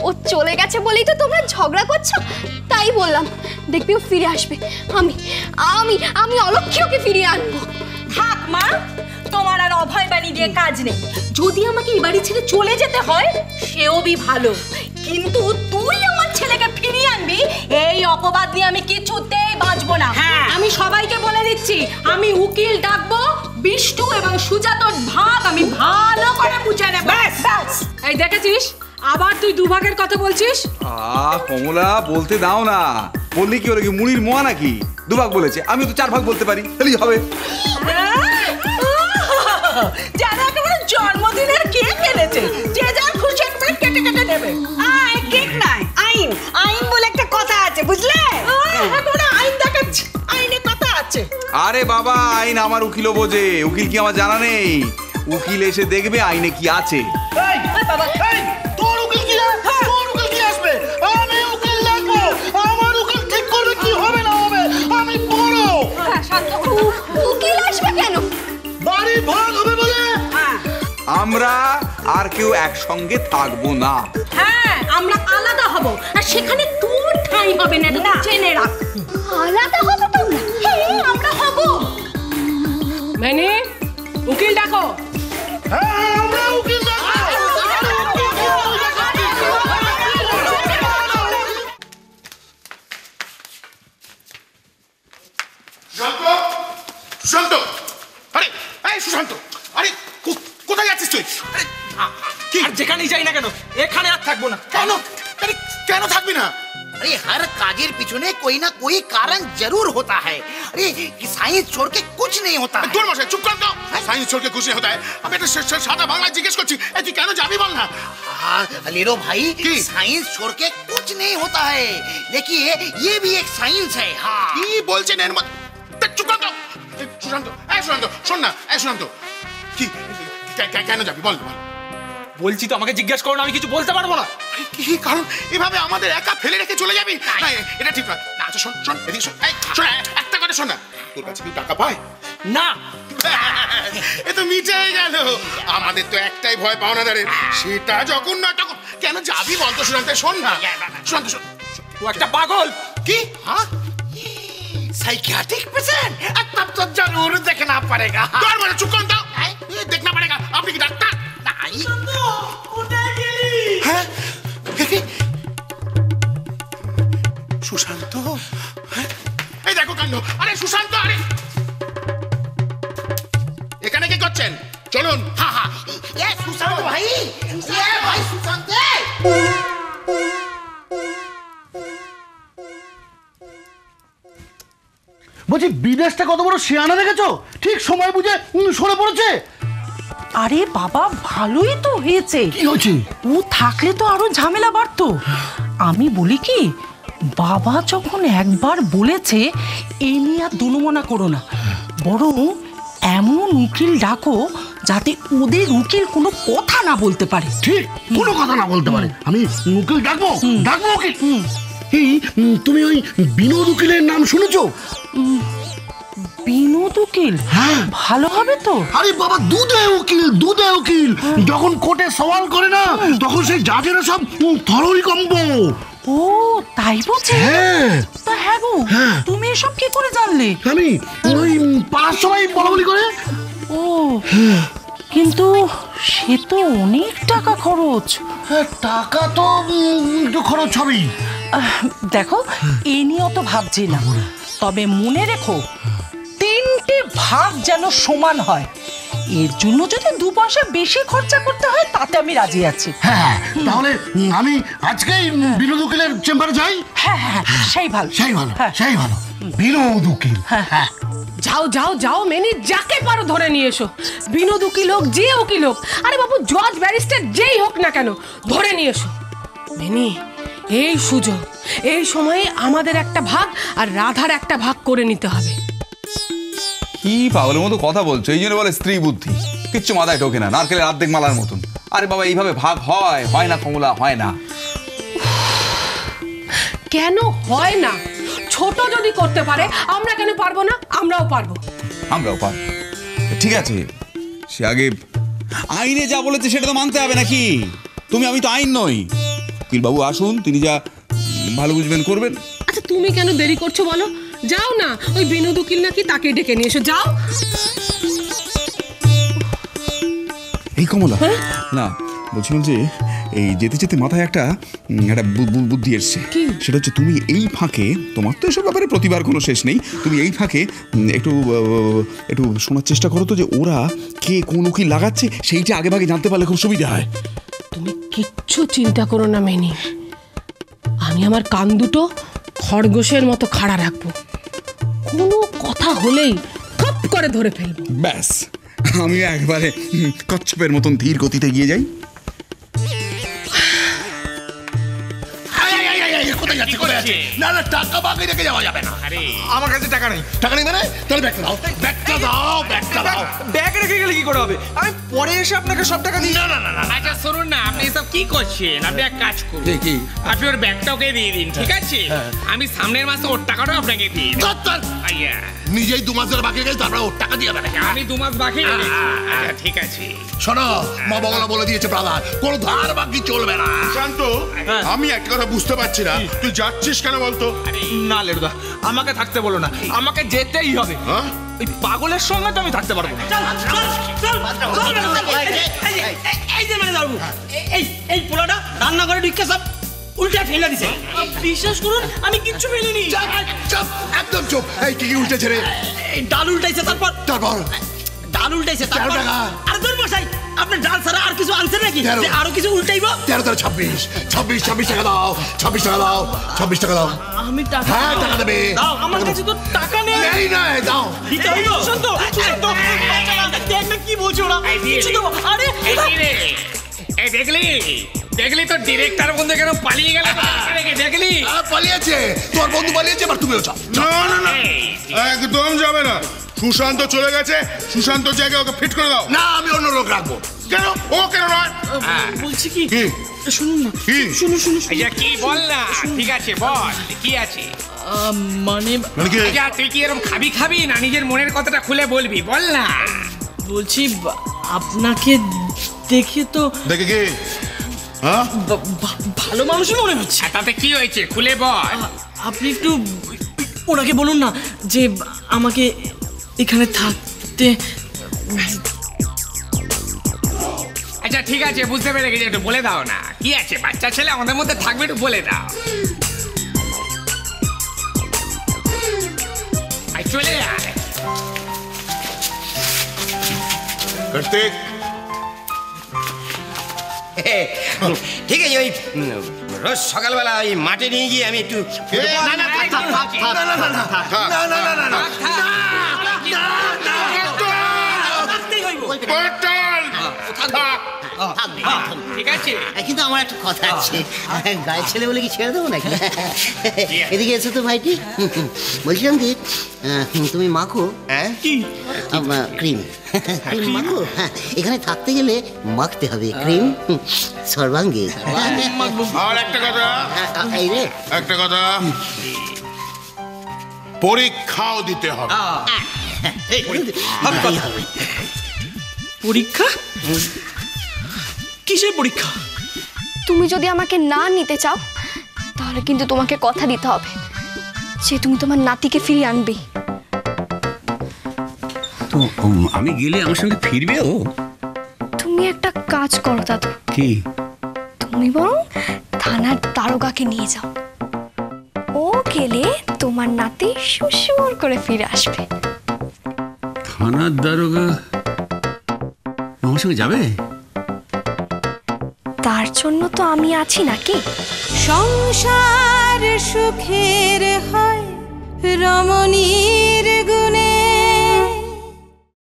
ও চলে গেছে বলেই তো তোমরা ঝগড়া করছো, তাই বললাম। দেখবি ও ফিরে আসবে। আমি আমি আমি অলক্ষ্যে ওকে ফিরিয়ে আনবো। থাক মা, তোমার আর অভয় বাণী দিয়ে কাজ নেই। যদি আমাকে এই বাড়ি ছেড়ে চলে যেতে হয় সেও বি ভালো, কিন্তু তুই আমার ছেলেকে ফিরিয়ে আনবি এই অপবাদ নিয়ে আমি কিছুতেই বাঁচবো না। আমি সবাইকে বলে দিচ্ছি, আমি উকিল ডাকবো, বিষ্টু এবং সুজাতর ভাগ আমি ভালো করে বুঝে নেব। এই দেখেছিস, আবার তুই দুভাগের কথা বলছিস। কমলা বলতে দাও না, বললি কি হলো, কি মুড়ির মোয়া নাকি? দুভাগ বলেছে, আমি তো 4 ভাগ বলতে পারি, তাহলেই হবে। যারা একেবারে জন্মদিনের কেক এনেছে, যে যার খুশি একবারে কেটে কেটে নেবে। কেক নয়, আইন। আইন বলে একটা কথা আছে, বুঝলে? একেবারে আইন দেখাচ্ছে, আইনে কথা আছে। আরে বাবা, আইন আমার উকিলও বোঝে, উকিল কি আমার জানা নেই? উকিল এসে দেখবে আইনে কি আছে। তোর উকিল কি আসবে? আমি উকিল লাগবো, আমার উকিল ঠিক করবে কি হবে না হবে। আমি বড়। উকিল আসবে কেন? বাড়ি ভাগ হবে বলে। আমরা আর কেউ একসঙ্গে থাকবো না। হ্যাঁ, আমরা আলাদা হব, আর সেখানে তোর ঠাঁই হবে না, এটা জেনে রাখ। আলাদা হবে তোমরা? হ্যাঁ, আমরা হব। মানে উকিল ডাকো। হ্যাঁ, আমরা উকিল লাগবো। সুশান্ত, আরে এই সুশান্ত, আরে কোথায় যাচ্ছিস তুই? কি যেখানেই যাই না কেন, এখানে আর থাকবো না। কেন? আরে কেন থাকবি না? अरे हर काजेर पिछने कोई ना कोई कारण जरूर होता है। अरे साइंस छोड़ के कुछ नहीं होता है। दूर मशे, चुप कर दो। साइंस छोड़ के कुछ नहीं होता है। अब ये तो सादा बांग्ला जिज्ञेस करছি, এই তুই কেন যাবি বল না? हाँ लेरो भाई, साइंस छोड़ के कुछ नहीं होता है। देखिए ये भी एक साइंस है। हाँ কি বলছেন এর মত? চুপ কর দো। সুশান্ত, এই সুশান্ত, শোন না, এই সুশান্ত, কি কেন যাবি বল বল। বলছি তো, আমাকে জিজ্ঞেস করো না, আমি কিছু বলতে পারবো না। কি কারণ এভাবে আমাদের একা ফেলে রেখে চলে যাবি? না, এটা ঠিক নয়। না, আচ্ছা শোন শোন, এদিকে শোন, এই শোন, একটা কথা শোন না। তোর কাছে কি টাকা পায়? না। এ তো মিটে গেল। আমাদের তো একটাই ভয় পাওনাদারের, সেটা যখন না তখন। কেন যাবি বলতো সুশান্ত? শোন না সুশান্ত, শোন। ও একটা পাগল। কি? হ্যাঁ, साइकियाट्रिक पेशेंट, तब तो जरूर देखना पड़ेगा। তোর মানে চুপ কর দাও। দেখনা পড়েগা। আপনি কি ডাক্তার? नहीं হ্যাঁ, সুশান্ত, এই দেখো কাণ্ড। আরে সুশান্ত, আরে এখানে কি করছেন? চলুন। हाँ हाँ ये सुशांत भाई, ये भाई सुशांत। বলছি বিদেশটা কত বড় শিয়ানা দেখেছো? ঠিক সময় বুঝে সরে পড়েছে। আরে বাবা, ভালোই তো হয়েছে। কি হয়েছে? ও থাকলে তো আরো ঝামেলা বাড়তো। আমি বলি কি, বাবা যখন একবার বলেছে, এই নিয়ে আর দুনুমনা করো না, বরং এমন উকিল ডাকো যাতে ওদের উকিল কোনো কথা না বলতে পারে। ঠিক, কোনো কথা না বলতে পারে। আমি উকিল ডাকবো, ডাকবো উকিল। এই তুমি ওই বিনোদ উকিলের নাম শুনেছো? বিনোদ উকিল? হ্যাঁ, ভালো হবে তো। আরে বাবা, দুধে উকিল, দুধে উকিল। যখন কোর্টে সওয়াল করে না, তখন সেই জাজেরা সব থরহরি কম্ব। ও তাই বলছে? হ্যাঁ। তা হ্যাঁ গো, তুমি এসব কি করে জানলে? আমি ওই পাড়ার সবাই বলাবলি করে। ও, কিন্তু সে তো অনেক টাকা খরচ। হ্যাঁ, টাকা তো একটু খরচ হবেই। দেখো, এ নিয়ে অত ভাবছি না, তবে মনে রেখো 3টে ভাগ যেন সমান হয়। এর জন্য যদি 2 পয়সা বেশি খরচা করতে হয় তাতে আমি রাজি আছি। হ্যাঁ, তাহলে আমি আজকেই বিনোদ উকিলের চেম্বারে যাই। হ্যাঁ হ্যাঁ, সেই ভালো, সেই ভালো, সেই ভালো। বিনোদ উকিল। হ্যাঁ, যাও যাও যাও মেনি, যাকে পারো ধরে নিয়ে এসো। বিনোদ উকিল হোক, যে উকিল হোক, আরে বাবু জজ ব্যারিস্টার যেই হোক না কেন, ধরে নিয়ে এসো। মেনি, এই সুযোগ, এই সময়ে আমাদের একটা ভাগ আর রাধার একটা ভাগ করে নিতে হবে। কি পাগলের মতো কথা বলছো? এই জন্য বলে স্ত্রী বুদ্ধি, কিচ্ছু মাথায় ঢোকে না, নারকেলের অর্ধেক মালার মতন। আরে বাবা, এইভাবে ভাগ হয়? হয় না কমলা, হয় না। কেন হয় না? ছোট যদি করতে পারে, আমরা কেন পারবো না? আমরাও পারবো। আমরাও পারবো, ঠিক আছে। সে আগে আইনে যা বলেছে সেটা তো মানতে হবে নাকি? আমি তো আইন নই। উকিলবাবু আসুন, তিনি যা ভালো বুঝবেন করবেন। আচ্ছা তুমি কেন দেরি করছো বলো? যাও না, ওই বিনোদ উকিল নাকি তাকে ডেকে নিয়ে এসো, যাও। এই কমলা, না বলছিলাম যে এই যেতে যেতে মাথায় একটা বুদ্ধি এসছে। সেটা হচ্ছে তুমি এই ফাঁকে, তোমার তো এসব ব্যাপারে প্রতিবার কোনো শেষ নেই, তুমি এই ফাঁকে একটু একটু শোনার চেষ্টা করো তো যে ওরা কে কোন উকিল লাগাচ্ছে, সেইটা আগে ভাগে জানতে পারলে খুব সুবিধা হয়। তুমি কিচ্ছু চিন্তা করো না মেনি, আমি আমার কান দুটো খরগোশের মতো খাড়া রাখবো, কোনো কথা হলেই খপ করে ধরে ফেলবো। ব্যাস, আমি একবারে কচ্ছপের মতন ধীর গতিতে গিয়ে যাই। কোথায় যাচ্ছি, কোথায় যাচ্ছি? না না, টাকা বাকি রেখে যাওয়া যাবে না। আমার কাছে টাকা নেই। টাকা নেই মানে? তাহলে ব্যাগটা দাও, ব্যাগটা দাও, ব্যাগটা দাও। ব্যাগ রেখে গেলে কি করে হবে? আমি পরে এসে আপনাকে সব টাকা দিই। না না না না, আচ্ছা শুনুন না, আপনি এসব কি করছেন? আপনি এক কাজ করুন, আপনি ওর ব্যাগটা ওকে দিয়ে দিন, ঠিক আছে? আমি সামনের মাসে ওর টাকাটাও আপনাকে দিই। নিজেই 2 মাসের বাকি গেছে, তারপরে ওর টাকা দিয়ে দেবে। আমি 2 মাস বাকি রেখেছি। আচ্ছা ঠিক আছে। শোনো, মা বগলা বলে দিয়েছে ব্রাদার, কোনো ধার বাকি চলবে না। শান্ত, আমি একটা কথা বুঝতে পারছি না, তুই যাচ্ছিস কেন বলতো? না লেরুদা, আমাকে থাকতে বলো না, আমাকে যেতেই হবে। ওই পাগলের সঙ্গে তো আমি থাকতে পারবো না। এই যে মানে দাঁড়াবো, এই পোলাটা রান্নাঘরে ঢুকে সব উল্টা ফেলে দিছে। বিশ্বাস করুন আমি কিচ্ছু ফেলিনি। চুপ, একদম চুপ। এই কি উল্টেছে রে? ডাল উল্টাইছে, তারপর ডাল উল্টাইছে, তারপর আরে দূর বসাই, আপনি ডাল ছাড়া আর কিছু আনছেন নাকি যে আরো কিছু উল্টাইবো? 13 26 টাকা দাও, 26 টাকা দাও, 26 টাকা দাও। আমি টাকা, হ্যাঁ টাকা দেবে। দাও, আমার কাছে তো টাকা নেই। নেই না, দাও। দিতে হইব। শুন তো, দেখ না কি বলছো ওরা, কিছু দেবো। আরে এই দেখলি তো ডিরেক্টর বন্ধু কেন পালিয়ে গেল? দেখলি পালিয়েছে, তোর বন্ধু পালিয়েছে, এবার তুমিও যাও। না না না, একদম যাবে না। সুশান্ত চলে গেছে, সুশান্তর জায়গায় ওকে ফিট করে দাও। না, আমি অন্য লোক রাখবো। কেন? ও কেন নয়? বলছি কি, শুনুন না, শুনুন। আচ্ছা কি বল না, ঠিক আছে বল কি আছে। মানে আচ্ছা তুই কি এরকম খাবি না নিজের মনের কথাটা খুলে বলবি? বল না। বলছি আপনাকে দেখে তো দেখে কি? হ্যাঁ, ভালো মানুষই মনে হচ্ছে। তাতে কি হয়েছে খুলে বল। আপনি একটু ওনাকে বলুন না যে আমাকে এখানে থাকতে। আচ্ছা ঠিক আছে, বুঝতে পেরে গেছি, একটু বলে দাও না কি আছে। বাচ্চা ছেলে আমাদের মধ্যে থাকবে, একটু বলে দাও। চলে আয় কার্তিক। ঠিক আছে, ওই রোজ সকালবেলা ওই মাঠে নিয়ে গিয়ে আমি একটু ঠিক আছে। কিন্তু আমার একটা কথা আছে, গায়ের ছেলে বলে কি ছেড়ে দেবো নাকি? এদিকে এসো তো ভাইটি। বলছিলাম কি, তুমি মাখো ক্রিম, ক্রিম মাখো। এখানে থাকতে গেলে মাখতে হবে ক্রিম সর্বাঙ্গে। আর একটা কথা, এই রে একটা কথা, পরীক্ষাও দিতে হবে। পরীক্ষা? কিসের পরীক্ষা? তুমি যদি আমাকে না নিতে চাও তাহলে কিন্তু তোমাকে কথা দিতে হবে যে তুমি তোমার নাতিকে ফিরিয়ে আনবে। তো আমি গেলে আমার সঙ্গে ফিরবে ও? তুমি একটা কাজ করো দাদু, কি? তুমি বরং থানার দারোগাকে নিয়ে যাও, ও গেলে তোমার নাতি সুসুর করে ফিরে আসবে। থানার দারোগা আমার সঙ্গে যাবে? তার জন্য তো আমি আছি নাকি। সংসার সুখের হয় রমণী